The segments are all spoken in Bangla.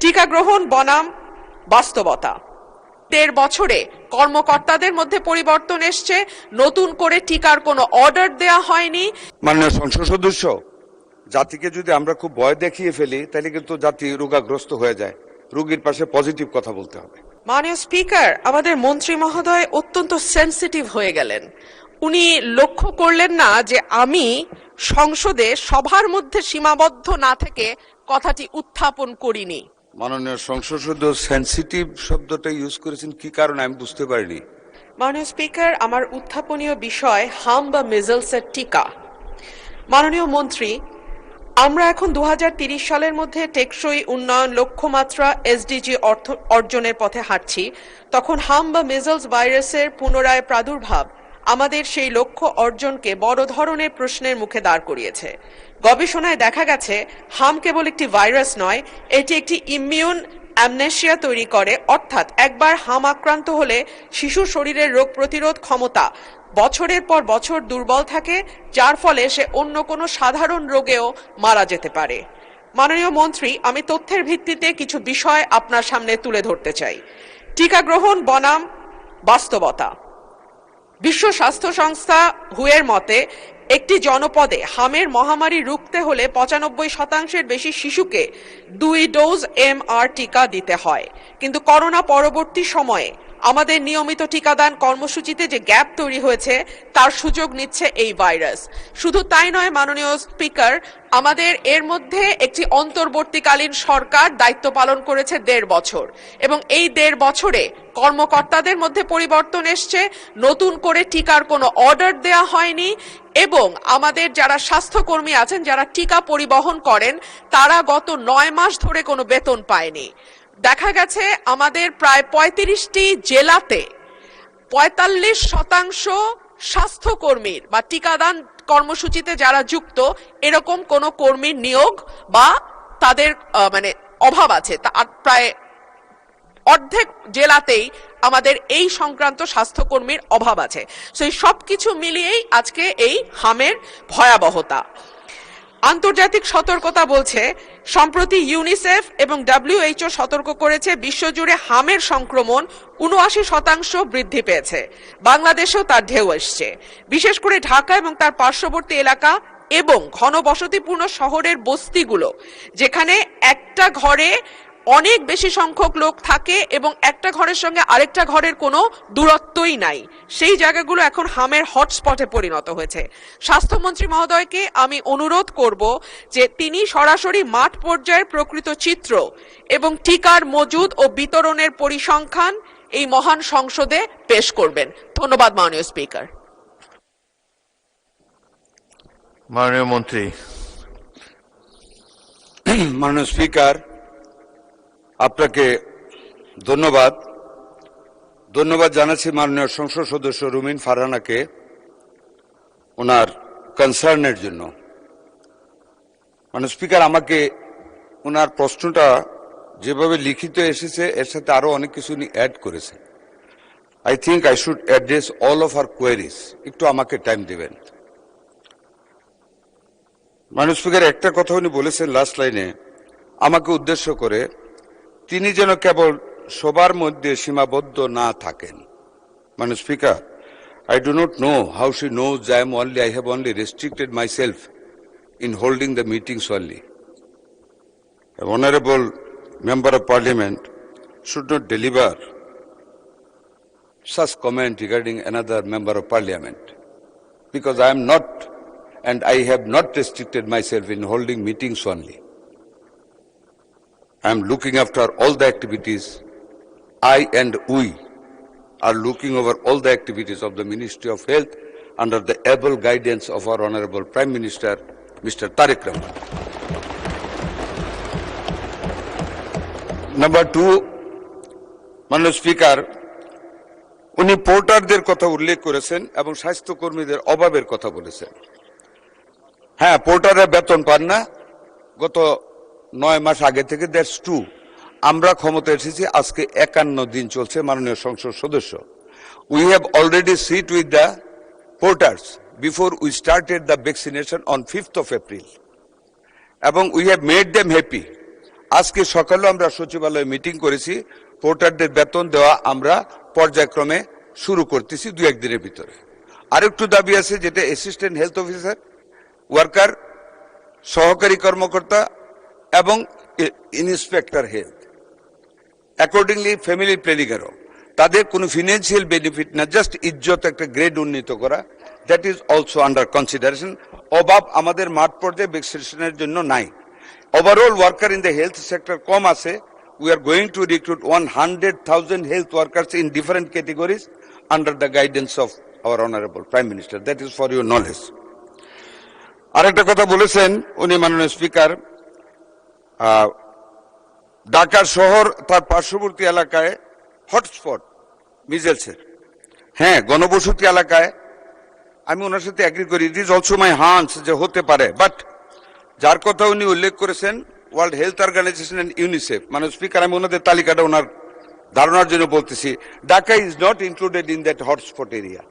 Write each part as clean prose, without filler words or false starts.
টিকা গ্রহণ বনাম বাস্তবতা। ১.৫ বছরে কর্মকর্তাদের মধ্যে পরিবর্তন এসছে, নতুন করে টিকার কোনো অর্ডার দেয়া হয়নি। মাননীয় সংসদ সদস্য, জাতিকে যদি আমরা খুব ভয় দেখিয়ে ফেলি তাহলে কিন্তু জাতি রোগাগ্রস্ত হয়ে যায়। রোগীর পাশে পজিটিভ কথা বলতে হবে। মাননীয় স্পিকার, আমাদের মন্ত্রী মহোদয় অত্যন্ত সেনসিটিভ হয়ে গেলেন। উনি লক্ষ্য করলেন না যে আমি সংসদে সভার মধ্যে সীমাবদ্ধ না থেকে কথাটি উত্থাপন করিনি। মাননীয় সংসদ সদস্য সেনসিটিভ শব্দটা ইউজ করেছেন কি কারণে আমি বুঝতে পারিনি। মাননীয় স্পিকার, আমার উত্থাপনীয় বিষয় হাম বা মেজলসের টিকা। মাননীয় মন্ত্রী, আমরা এখন ২০৩০ সালের মধ্যে টেকসই উন্নয়ন লক্ষ্যমাত্রা এসডিজি অর্জনের পথে হাঁটছি। তখন হাম বা মেজলস ভাইরাসের পুনরায় প্রাদুর্ভাব আমাদের সেই লক্ষ্য অর্জনকে বড় ধরনের প্রশ্নের মুখে দাঁড় করিয়েছে। গবেষণায় দেখা গেছে হাম কেবল একটি ভাইরাস নয়, এটি একটি ইমিউন অ্যামনেশিয়া তৈরি করে, অর্থাৎ একবার হাম আক্রান্ত হলে শিশুর শরীরের রোগ প্রতিরোধ ক্ষমতা বছরের পর বছর দুর্বল থাকে, যার ফলে সে অন্য কোনো সাধারণ রোগেও মারা যেতে পারে। মাননীয় মন্ত্রী, আমি তথ্যের ভিত্তিতে কিছু বিষয় আপনার সামনে তুলে ধরতে চাই। টিকা গ্রহণ বনাম বাস্তবতা। বিশ্ব স্বাস্থ্য সংস্থা হুয়ের মতে একটি জনপদে হামের মহামারী রুখতে হলে ৯৫% বেশি শিশুকে ২ ডোজ MR টিকা দিতে হয়। কিন্তু করোনা পরবর্তী সময়ে আমাদের নিয়মিত টিকাদান কর্মসূচিতে যে গ্যাপ তৈরি হয়েছে তার সুযোগ নিচ্ছে এই ভাইরাস। শুধু তাই নয় মাননীয় স্পিকার, আমাদের এর মধ্যে একটি অন্তর্বর্তীকালীন সরকার দায়িত্ব পালন করেছে ১.৫ বছর, এবং এই ১.৫ বছরে কর্মকর্তাদের মধ্যে পরিবর্তন এসছে, নতুন করে টিকার কোনো অর্ডার দেয়া হয়নি, এবং আমাদের যারা স্বাস্থ্যকর্মী আছেন যারা টিকা পরিবহন করেন তারা গত ৯ মাস ধরে কোনো বেতন পায়নি। দেখা গেছে আমাদের প্রায় ৩৫টি জেলাতে ৪৫% স্বাস্থ্যকর্মীর বা টিকাদান কর্মসূচিতে যারা যুক্ত এরকম কোনো কর্মীর নিয়োগ বা তাদের অভাব আছে। প্রায় অর্ধেক জেলাতেই আমাদের এই সংক্রান্ত স্বাস্থ্যকর্মীর অভাব আছে। সেই সবকিছু মিলিয়েই আজকে এই হামের ভয়াবহতা। আন্তর্জাতিক সতর্কতা বলছে, সম্প্রতি ইউনিসেফ এবং WHO সতর্ক করেছে বিশ্বজুড়ে হামের সংক্রমণ ৭৯% বৃদ্ধি পেয়েছে। বাংলাদেশেও তার ঢেউ এসছে, বিশেষ করে ঢাকা এবং তার পার্শ্ববর্তী এলাকা এবং ঘনবসতিপূর্ণ শহরের বস্তিগুলো, যেখানে একটা ঘরে অনেক বেশি সংখ্যক লোক থাকে এবং একটা ঘরের সঙ্গে আরেকটা ঘরের কোনো দূরত্বই নাই। সেই জায়গাগুলো এখন হামের হটস্পটে পরিণত হয়েছে। স্বাস্থ্যমন্ত্রী মহোদয়কে আমি অনুরোধ করব যে তিনি সরাসরি মাঠ পর্যায়ের প্রকৃত চিত্র এবং টিকার মজুদ ও বিতরণের পরিসংখ্যান এই মহান সংসদে পেশ করবেন। ধন্যবাদ মাননীয় স্পিকার। মাননীয় মন্ত্রী। মাননীয় স্পিকার, আপনাকে ধন্যবাদ জানাচ্ছি মাননীয় সংসদ সদস্য রুমিন ফারহানাকে ওনার কনসার্নের জন্য। মাননীয় স্পিকার, আমাকে ওনার প্রশ্নটা যেভাবে লিখিত এসেছে এর সাথে আরো অনেক কিছু উনি অ্যাড করেছে। I think I should address all of our queries. একটু আমাকে টাইম দেবেন। মাননীয় স্পিকার, একটা কথা উনি বলেছেন লাস্ট লাইনে আমাকে উদ্দেশ্য করে, তিনি যেন কেবল সবার মধ্যে সীমাবদ্ধ না থাকেন। মাননীয় speaker, I do not know how she knows I have only restricted myself in holding the meetings only. An honorable member of parliament should not deliver such comment regarding another member of parliament, because I am not and I have not restricted myself in holding meetings only. I am looking after all the activities. I and we are looking over all the activities of the Ministry of Health under the able guidance of our Honorable Prime Minister, Mr. Tariq Rahman. Number two, মাননীয় স্পিকার, উনি পোর্টারদের কথা উল্লেখ করেছেন এবং স্বাস্থ্যকর্মীদের অভাবের কথা বলেছেন। হ্যাঁ, পোর্টাররা বেতন পান না গত ৯ মাস আগে থেকে। That's true. আমরা ক্ষমতা এসেছি আজকে ৫১ দিন চলছে। মাননীয় সংসদ সদস্য, we have already sit with the porters before we started the vaccination on 5th of April, এবং we have made them happy. আজকে সকালে আমরা সচিবালয়ে মিটিং করেছি, পোর্টারদের বেতন দেওয়া আমরা পর্যায়ক্রমে শুরু করতেছি 2-1 দিনের ভিতরে। আরেকটু দাবি আছে, যেটা অ্যাসিস্ট্যান্ট হেলথ অফিসার, ওয়ার্কার, সহকারী কর্মকর্তা এবং ইন্সপেক্টর হেলথ, অ্যাকর্ডিংলি ফ্যামিলি প্ল্যানিংয়েরও তাদের কোনো ফিনান্সিয়াল বেনিফিট না, জাস্ট ইজ্জত একটা গ্রেড উন্নীত করা, that is also under consideration. অভাব আমাদের মাঠ পর্যায়ে ভ্যাকসিনেশনের জন্য নাই। Overall worker in the health sector কম আছে। We are going to recruit 100,000 health workers in different categories under the guidance of our Honorable Prime Minister. That is for your knowledge. আরেকটা কথা বলেছেন উনি, মাননীয় স্পিকার, ঢাকা শহর তার পার্শ্ববর্তী এলাকায় হটস্পট মিজেলসের, হ্যাঁ গণবসতি এলাকায়, আমি ওনার সাথে এগ্রি করি। It is also my hunch যে হতে পারে, বাট যার কথা উনি উল্লেখ করেছেন World Health Organization and UNICEF, মানে স্পিকার আমি ওনাদের তালিকাটা ওনার ধারণার জন্য বলতেছি, Dhaka is not included in that hotspot area.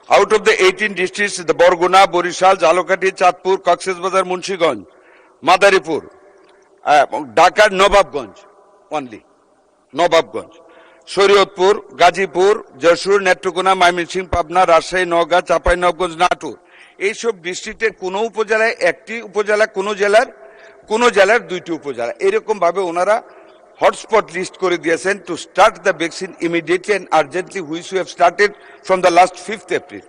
Out of the 18 districts, the Barguna, Barishal, Jhalokathi, Chandpur, Cox's Bazar, Munshiganj, Madaripur, ঢাকার নবাবগঞ্জ, অনলি নবাবগঞ্জ, শরীয়তপুর, গাজীপুর, যশোর, নেত্রকোনা, ময়মনসিংহ, পাবনা, রাজশাহী, নওগাঁ, চাঁপাইনবাবগঞ্জ, নাটোর, এইসব ডিস্ট্রিক্টের কোনো উপজেলায় 1টি উপজেলা, কোনো জেলার 2টি উপজেলা, এরকম ভাবে ওনারা হটস্পট লিস্ট করে দিয়েছেন to start the vaccine immediately and urgently, which we have started from the last 5th April.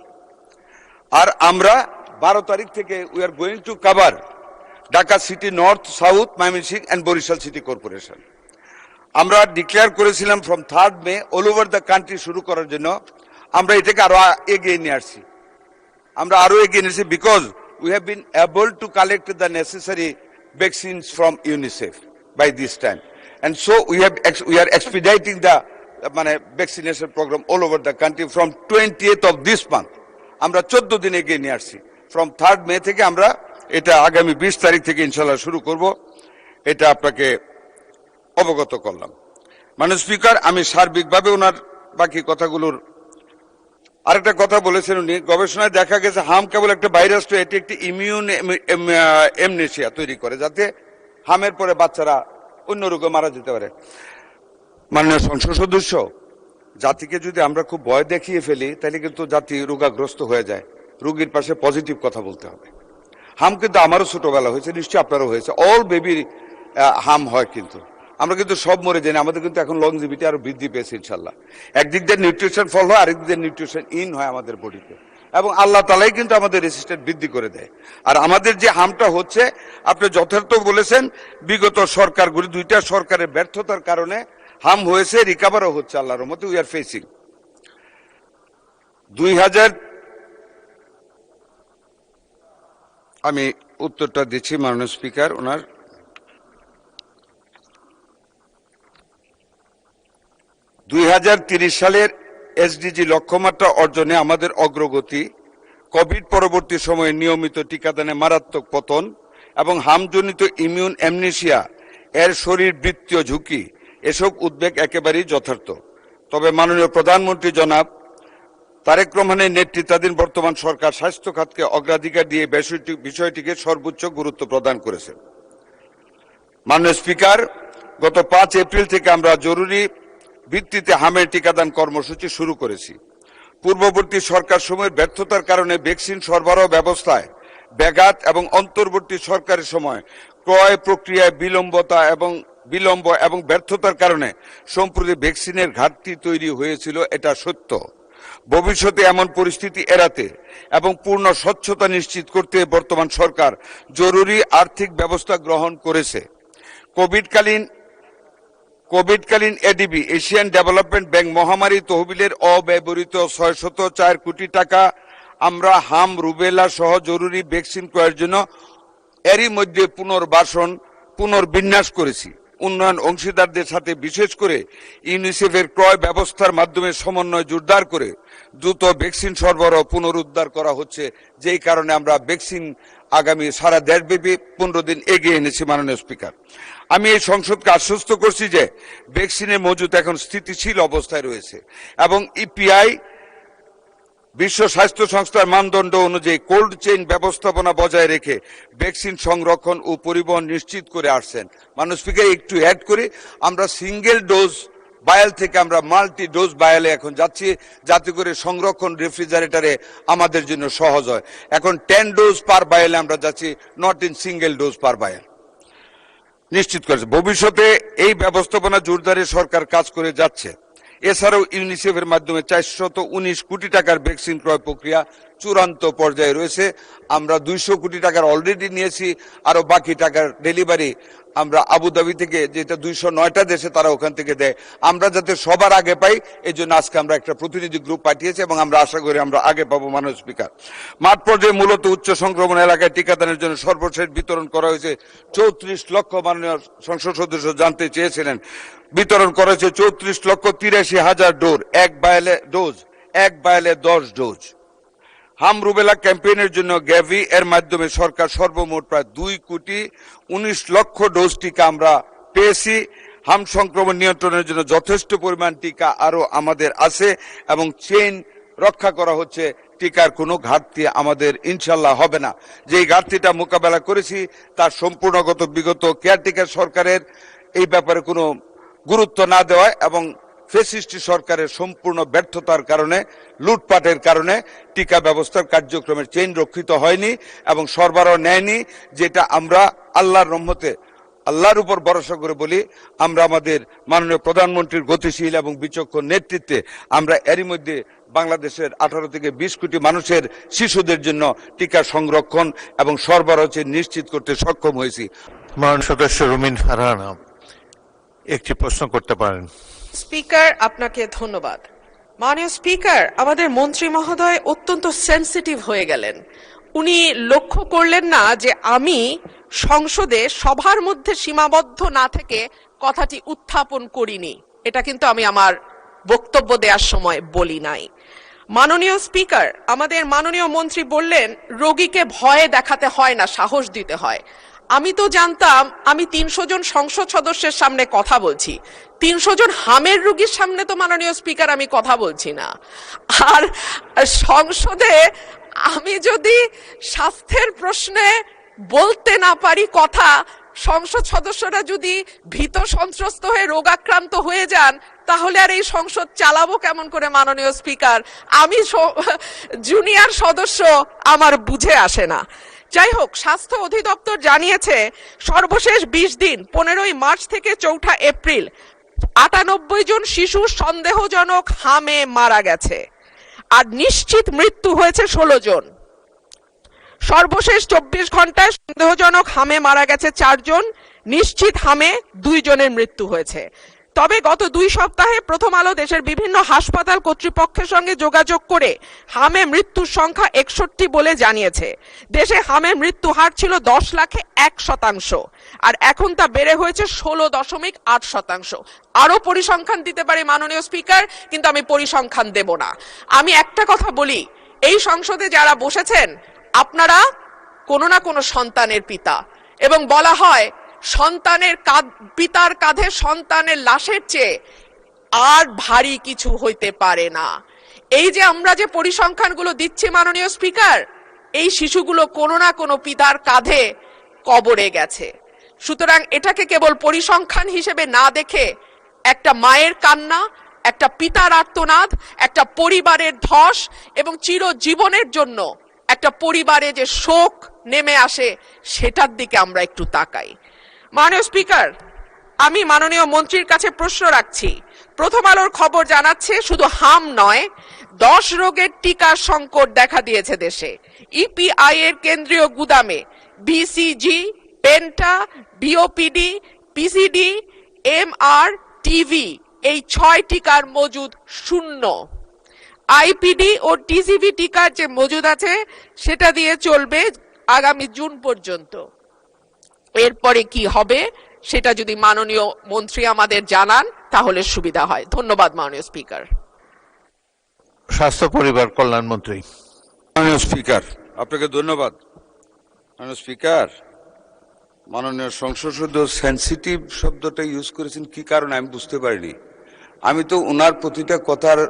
আর আমরা 12 তারিখ থেকে we are going to cover Dhaka city north, south, Mymensingh and Barishal city corporation. আমরা ডিক্লেয়ার করেছিলাম ফ্রম 3rd May all over the country শুরু করার জন্য। আমরা এটাকে আরো এগিয়ে নিয়ে আসছি, because we have been able to collect the necessary vaccines from UNICEF by this time, and so we are expediting the vaccination program all over the country from 20th of this month. আমরা 14 দিন এগিয়ে নিয়ে আসছি। from 3rd মে থেকে আমরা এটা আগামী 20 তারিখ থেকে ইনশাআল্লাহ শুরু করব, এটা আপনাকে অবগত করলাম। মাননীয় স্পিকার, আমি সার্বিকভাবে ওনার বাকি কথাগুলোর আরেকটা কথা বলেছেন উনি, গবেষণায় দেখা গেছে হাম কেবল একটা ভাইরাস তো, এটি একটি ইমিউন এমনেশিয়া তৈরি করে, যাতে হামের পরে বাচ্চারা অন্য রোগে মারা যেতে পারে। মাননীয় সংসদ সদস্য, জাতিকে যদি আমরা খুব ভয় দেখিয়ে ফেলি তাহলে কিন্তু জাতি রোগাগ্রস্ত হয়ে যায়। রোগীর পাশে পজিটিভ কথা বলতে হবে। হাম কিন্তু আমারও ছোটবেলা হয়েছে, নিশ্চয়ই আপনারও হয়েছে, অল বেবি হাম হয়, কিন্তু আমরা কিন্তু সব মরে যাই না। আমাদের কিন্তু এখন লংজিভিটি আরো বৃদ্ধি পেয়েছে ইনশাল্লাহ। একদিক দিয়ে নিউট্রিশন ফল হয়, আরেক দিক দিয়ে নিউট্রিশন ইন হয় আমাদের বডিতে, এবং আল্লাহ তালাই কিন্তু আমাদের রেসিস্ট্যান্ট বৃদ্ধি করে দেয়। আর আমাদের যে হামটা হচ্ছে, আপনি যথার্থ বলেছেন, বিগত সরকারগুলি 2টা সরকারের ব্যর্থতার কারণে হাম হয়েছে, রিকাভারও হচ্ছে আল্লাহর রহমতে। উই আর ফেসিং 2000, আমি উত্তরটা দিচ্ছি মাননীয় স্পিকার ওনার, 2030 সালের এসডিজি লক্ষ্যমাত্রা অর্জনে আমাদের অগ্রগতি, কোভিড পরবর্তী সময়ে নিয়মিত টিকাদানে মারাত্মক পতন এবং হামজনিত ইমিউন অ্যামনেশিয়া এর শরীরবৃত্তীয় ঝুঁকি, এসব উদ্বেগ একেবারেই যথার্থ। তবে মাননীয় প্রধানমন্ত্রী জনাব তারেক রহমানের নেতৃত্বাধীন বর্তমান সরকার স্বাস্থ্য খাতকে অগ্রাধিকার দিয়ে বিষয়টিকে সর্বোচ্চ গুরুত্ব প্রদান করেছে। মাননীয় স্পিকার, গত 5 এপ্রিল থেকে আমরা জরুরি ভিত্তিতে হামের টিকাদান কর্মসূচি শুরু করেছি। পূর্ববর্তী সরকার সময়ের ব্যর্থতার কারণে ভ্যাকসিন সরবরাহ ব্যবস্থায় ব্যাঘাত এবং অন্তর্বর্তী সরকারের সময় ক্রয় প্রক্রিয়ায় বিলম্ব এবং ব্যর্থতার কারণে সম্প্রতি ভ্যাকসিনের ঘাটতি তৈরি হয়েছিল, এটা সত্য। ভবিষ্যতে এমন পরিস্থিতি এড়াতে এবং পূর্ণ স্বচ্ছতা নিশ্চিত করতে বর্তমান সরকার জরুরি আর্থিক ব্যবস্থা গ্রহণ করেছে। কোভিডকালীন এডিবি, এশিয়ান ডেভেলপমেন্ট ব্যাংক মহামারী তহবিলের অব্যবহৃত 604 কোটি টাকা আমরা হাম, রুবেলা সহ জরুরি ভ্যাকসিন ক্রয়ের জন্য এরই মধ্যে পুনর্বিন্যাস করেছি। উন্নয়ন অংশীদারদের সাথে বিশেষ করে ইউনিসেফের ক্রয় ব্যবস্থার মাধ্যমে সমন্বয় জোরদার করে দ্রুত ভ্যাকসিন সরবরাহ পুনরুদ্ধার করা হচ্ছে, যেই কারণে আমরা ভ্যাকসিন আগামী সারা দেশব্যাপী 15 দিন এগিয়ে এনেছি। মাননীয় স্পিকার, আমি এই সংসদকে আশ্বস্ত করছি যে ভ্যাকসিনের মজুত এখন স্থিতিশীল অবস্থায় রয়েছে এবং ইপিআই বিশ্ব স্বাস্থ্য সংস্থার মানদণ্ড অনুযায়ী কোল্ড চেইন ব্যবস্থাপনা বজায় রেখে ভ্যাকসিন সংরক্ষণ ও পরিবহন নিশ্চিত করে আসছেন। মাননীয় স্পিকার, একটু অ্যাড করি, আমরা সিঙ্গেল ডোজ বায়াল থেকে আমরা মাল্টি ডোজ বায়ালে এখন যাচ্ছি, যাতে করে সংরক্ষণ রেফ্রিজারেটরে আমাদের জন্য সহজ হয়। এখন 10 ডোজ পার বায়ালে আমরা যাচ্ছি, not in single dose per bowel নিশ্চিত করেছে। ভবিষ্যতে এই ব্যবস্থাপনা জোরদারে সরকার কাজ করে যাচ্ছে। এছাড়াও ইউনিসেফের মাধ্যমে 419 কোটি টাকার ভ্যাকসিন ক্রয় প্রক্রিয়া চূড়ান্ত পর্যায়ে রয়েছে। আমরা 200 কোটি টাকার অলরেডি নিয়েছি, আরো বাকি টাকার ডেলিভারি আমরা আবুধাবি থেকে, যেটা 209টা দেশে তারা ওখান থেকে দেয়, আমরা যাতে সবার আগে পাই এই জন্য আজকে আমরা একটা প্রতিনিধি গ্রুপ পাঠিয়েছি এবং আমরা আশা করি আমরা আগে পাবো। মাননীয় স্পিকার, মাঠ পর্যায়ে মূলত উচ্চ সংক্রমণ এলাকায় টিকাদানের জন্য সর্বশেষ বিতরণ করা হয়েছে 34 লক্ষ। মাননীয় সংসদ সদস্য জানতে চেয়েছিলেন, বিতরণ করা হয়েছে 34,83,000 ডোজ, এক বায়ালে 10 ডোজ। হাম রুবেলা ক্যাম্পেইনের জন্য গ্যাভি এর মাধ্যমে সরকার সর্বমোট প্রায় 2,19,00,000 ডোজ টিকা আমরা পেয়েছি। হাম সংক্রমণ নিয়ন্ত্রণের জন্য যথেষ্ট পরিমাণ টিকা আরো আমাদের আছে এবং চেইন রক্ষা করা হচ্ছে। টিকার কোনো ঘাটতি আমাদের ইনশাল্লাহ হবে না। যে ঘাটতিটা মোকাবেলা করেছি তার সম্পূর্ণগত বিগত কেয়ারটেকার সরকারের এই ব্যাপারে কোনো গুরুত্ব না দেওয়া এবং ফ্যাসিস্ট সরকারের সম্পূর্ণ ব্যর্থতার কারণে, লুটপাটের কারণে টিকা ব্যবস্থার কার্যক্রমের চেইন রক্ষিত হয়নি এবং সরবরাহ নেয়নি। যেটা আমরা আল্লাহর রহমতে, আল্লাহর উপর ভরসা করে বলি, আমরা আমাদের মাননীয় প্রধানমন্ত্রীর গতিশীল এবং বিচক্ষণ নেতৃত্বে আমরা এরই মধ্যে বাংলাদেশের 18 থেকে 20 কোটি মানুষের শিশুদের জন্য টিকা সংরক্ষণ এবং সরবরাহ নিশ্চিত করতে সক্ষম হয়েছি। মাননীয় সদস্য রুমিন ফারহানা একটি প্রশ্ন করতে পারেন। স্পিকার, আপনাকে ধন্যবাদ। মাননীয় স্পিকার, আমাদের মন্ত্রী মহোদয় অত্যন্ত সেনসিটিভ হয়ে গেলেন। উনি লক্ষ্য করলেন না যে আমি সংসদে সবার মধ্যে সীমাবদ্ধ না থেকে কথাটি উত্থাপন করিনি। এটা কিন্তু আমি আমার বক্তব্য দেওয়ার সময় বলি নাই। মাননীয় স্পিকার, আমাদের মাননীয় মন্ত্রী বললেন রোগীকে ভয়ে দেখাতে হয় না, সাহস দিতে হয়। আমি তো জানতাম আমি 300 জন সংসদ সদস্যের সামনে কথা বলছি, 300 জন হামের রোগীর সামনে তো মাননীয় স্পিকার আমি কথা বলছি না। আর সংসদে আমি যদি স্বাস্থ্যের প্রশ্নে বলতে না পারি কথা, সংসদ সদস্যরা যদি ভীত সন্ত্রস্ত হয়ে রোগাক্রান্ত হয়ে যান, তাহলে আর এই সংসদ চালাবো কেমন করে মাননীয় স্পিকার? আমি জুনিয়র সদস্য, আমার বুঝে আসে না। যাই হোক, স্বাস্থ্য অধিদপ্তর জানিয়েছে সর্বশেষ 20 দিন 15ই মার্চ থেকে 4 এপ্রিল 98 জন শিশু সন্দেহজনক হামে মারা গেছে আর নিশ্চিত মৃত্যু হয়েছে 16 জন। সর্বশেষ 24 ঘন্টায় সন্দেহজনক হামে মারা গেছে 4 জন, নিশ্চিত হামে 2 জনের মৃত্যু হয়েছে। তবে গত 2 সপ্তাহে প্রথম আলো দেশের বিভিন্ন হাসপাতাল কর্তৃপক্ষের সঙ্গে যোগাযোগ করে হামে মৃত্যুর সংখ্যা 61 বলে জানিয়েছে। দেশে হামে মৃত্যু হার ছিল 10 লাখে 1% আর এখন তা বেড়ে হয়েছে 16.8%। আরো পরিসংখ্যান দিতে পারি মাননীয় স্পিকার, কিন্তু আমি পরিসংখ্যান দেব না। আমি একটা কথা বলি, এই সংসদে যারা বসেছেন আপনারা কোনো না কোনো সন্তানের পিতা, এবং বলা হয় সন্তানের পিতার কাঁধে সন্তানের লাশের চেয়ে আর ভারী কিছু হইতে পারে না। এই যে আমরা যে পরিসংখ্যানগুলো দিচ্ছি মাননীয় স্পিকার, এই শিশুগুলো কোনো না কোনো পিতার কাঁধে কবরে গেছে। সুতরাং এটাকে কেবল পরিসংখ্যান হিসেবে না দেখে একটা মায়ের কান্না, একটা পিতার আর্তনাদ, একটা পরিবারের ধস এবং চিরজীবনের জন্য একটা পরিবারে যে শোক নেমে আসে, সেটার দিকে আমরা একটু তাকাই। মাননীয় স্পিকার, আমি মাননীয় মন্ত্রীর কাছে প্রশ্ন রাখছি। প্রথম আলোর খবর জানাচ্ছে শুধু হাম নয়, 10 রোগের টিকার সংকট দেখা দিয়েছে দেশে। ইপিআই এর কেন্দ্রীয় গুদামে BCG, penta, BOPV, PCV, MR, TV এই 6 টিকার মজুদ শূন্য। আইপিডি ও টিসিভি টিকার যে মজুদ আছে সেটা দিয়ে চলবে আগামী জুন পর্যন্ত। এরপরে কি হবে সেটা যদি মাননীয় মন্ত্রী আমাদের জানান তাহলে সুবিধা হয়। ধন্যবাদ মাননীয় স্পিকার। স্বাস্থ্য পরিবার কল্যাণ মন্ত্রী। মাননীয় স্পিকার, আপনাকে ধন্যবাদ। মাননীয় স্পিকার, মাননীয় সংসদ সদস্য সেনসিটিভ শব্দটা ইউজ করেছেন কি কারণে আমি বুঝতে পারিনি। আমি তো ওনার প্রতিটা কথার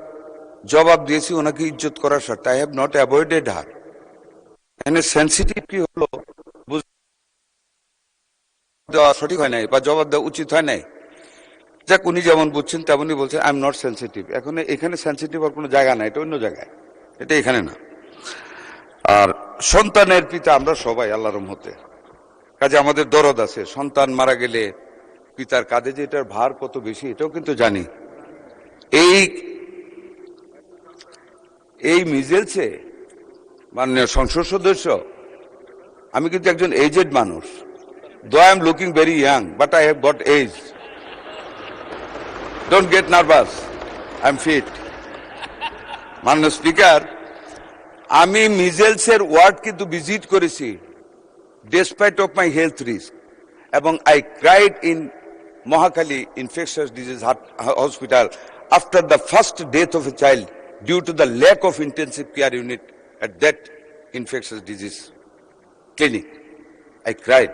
জবাব দিয়েছি ওনাকে ইজ্জত করার স্বার্থে। আই হ্যাভ নট অ্যাভয়েডেড হার। এখানে সেন্সিটিভ কি হলো দেওয়া সঠিক হয় নাই বা জবাব দেওয়া উচিত হয় নাই। যাক, উনি যেমন বুঝছেন তেমনই বলছেন। I am not sensitive. এখন এখানে সেন্সিটিভ আর কোনো জায়গা নাই, এটা অন্য জায়গায়, এটা এখানে না। আর সন্তানের পিতা আমরা সবাই আল্লাহর রহমতে, কাজে আমাদের দরদ আছে। সন্তান মারা গেলে পিতার কাঁধে যে এটার ভার কত বেশি এটাও কিন্তু জানি। এই মিজেলসে মাননীয় সংসদ সদস্য, আমি কিন্তু একজন এজেড মানুষ। Though I am looking very young, but I have got age. Don't get nervous, I am fit. মাননীয় স্পিকার, আমি মিজেলসের ওয়ার্ড কিন্তু ভিজিট করেছি despite of my health risk, এবং I cried in Mohakali Infectious Disease Hospital after the first death of a child due to the lack of intensive care unit at that infectious disease clinic. I cried,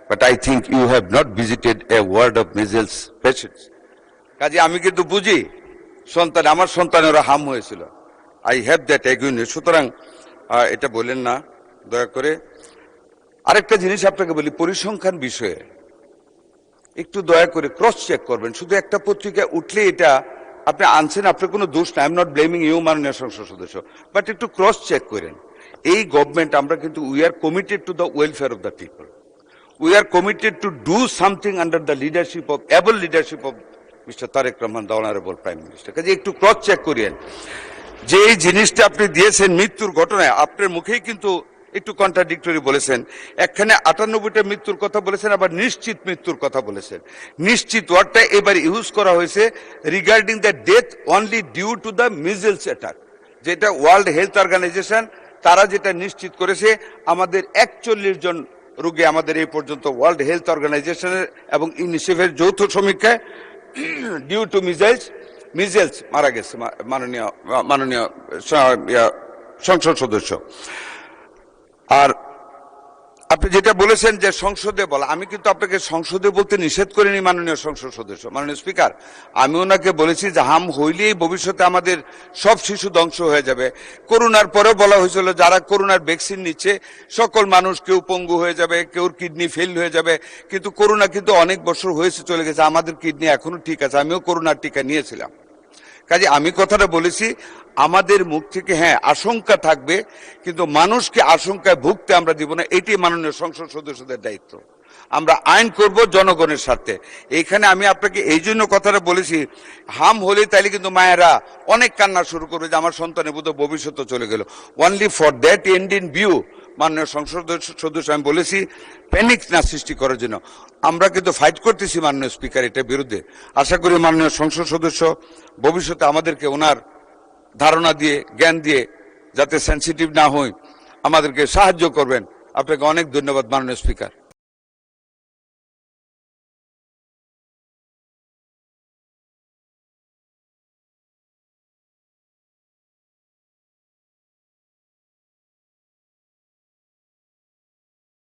but I think you have not visited a ward of measles patients. কাজে আমি কিন্তু বুঝি সন্তান, আমার সন্তানেরা হাম হয়েছিল। I have that agony. সুতরাং এটা বলেন না দয়া করে। আরেকটা জিনিস আপনাকে বলি, পরিসংখ্যান বিষয়ে একটু দয়া করে ক্রস চেক করবেন। শুধু একটা পত্রিকায় উঠলে এটা আপনি আনছেন, আপনার কোনো দোষ না। I am not blaming you মাননীয় সংসদ সদস্য, বাট একটু ক্রস চেক করেন। এই গভর্নমেন্ট আমরা কিন্তু we are committed to the welfare of the people. We are committed to do something under the leadership of able leadership of mister Tarique Rahman, the honourable prime minister. কাজে একটু ক্রস চেক করিয়েন যে এই জিনিসটা আপনি দিয়েছেন মৃত্যুর ঘটনায়। আপনার মুখেই কিন্তু একটু কন্ট্রাডিক্টরি বলেছেন। একখানে 98টা মৃত্যুর কথা বলেছেন, আবার নিশ্চিত মৃত্যুর কথা বলেছেন। নিশ্চিত ওয়ার্ডটা এবার ইউজ করা হয়েছে regarding the death only due to the measles attack, যেটা ওয়ার্ল্ড হেলথ অর্গানাইজেশন তারা যেটা নিশ্চিত করেছে। আমাদের 41 জন রোগী আমাদের এই পর্যন্ত ওয়ার্ল্ড হেলথ অর্গানাইজেশনের এবং ইউনিসেফের যৌথ সমীক্ষায় ডিউ টু মিজেলস মারা গেছে। মাননীয় সংসদ সদস্য, আর আপনি যেটা বলেছেন যে সংসদে বলা, আমি কিন্তু আপনাকে সংসদে বলতে নিষেধ করিনি মাননীয় সংসদ সদস্য। মাননীয় স্পিকার, আমি ওনাকে বলেছি যে হাম হইলেই ভবিষ্যতে আমাদের সব শিশু ধ্বংস হয়ে যাবে। করোনার পরেও বলা হয়েছিল যারা করোনার ভ্যাকসিন নিচ্ছে সকল মানুষ, কেউ পঙ্গু হয়ে যাবে, কেউ কিডনি ফেল হয়ে যাবে। কিন্তু করোনা কিন্তু অনেক বছর হয়েছে, চলে গেছে, আমাদের কিডনি এখনো ঠিক আছে। আমিও করোনার টিকা নিয়েছিলাম। কাজে আমি কথাটা বলেছি, আমাদের মুখ থেকে হ্যাঁ আশঙ্কা থাকবে, কিন্তু মানুষকে আশঙ্কায় ভুগতে আমরা দিব না। এটি মাননীয় সংসদ সদস্যদের দায়িত্ব। আমরা আইন করব জনগণের স্বার্থে। এইখানে আমি আপনাকে এই জন্য কথাটা বলেছি, হাম হলে তাইলে কিন্তু মায়েরা অনেক কান্না শুরু করবে যে আমার সন্তানের বোধহয় ভবিষ্যৎ চলে গেল। Only for that and in view মাননীয় সংসদ সদস্য আমি বলেছি প্যানিক না সৃষ্টি করার জন্য। আমরা কিন্তু ফাইট করতেছি মাননীয় স্পিকার এটার বিরুদ্ধে। আশা করি মাননীয় সংসদ সদস্য ভবিষ্যতে আমাদেরকে ওনার ধারণা দিয়ে, জ্ঞান দিয়ে যাতে সেন্সিটিভ না হই আমাদেরকে সাহায্য করবেন। আপনাকে অনেক ধন্যবাদ মাননীয় স্পিকার।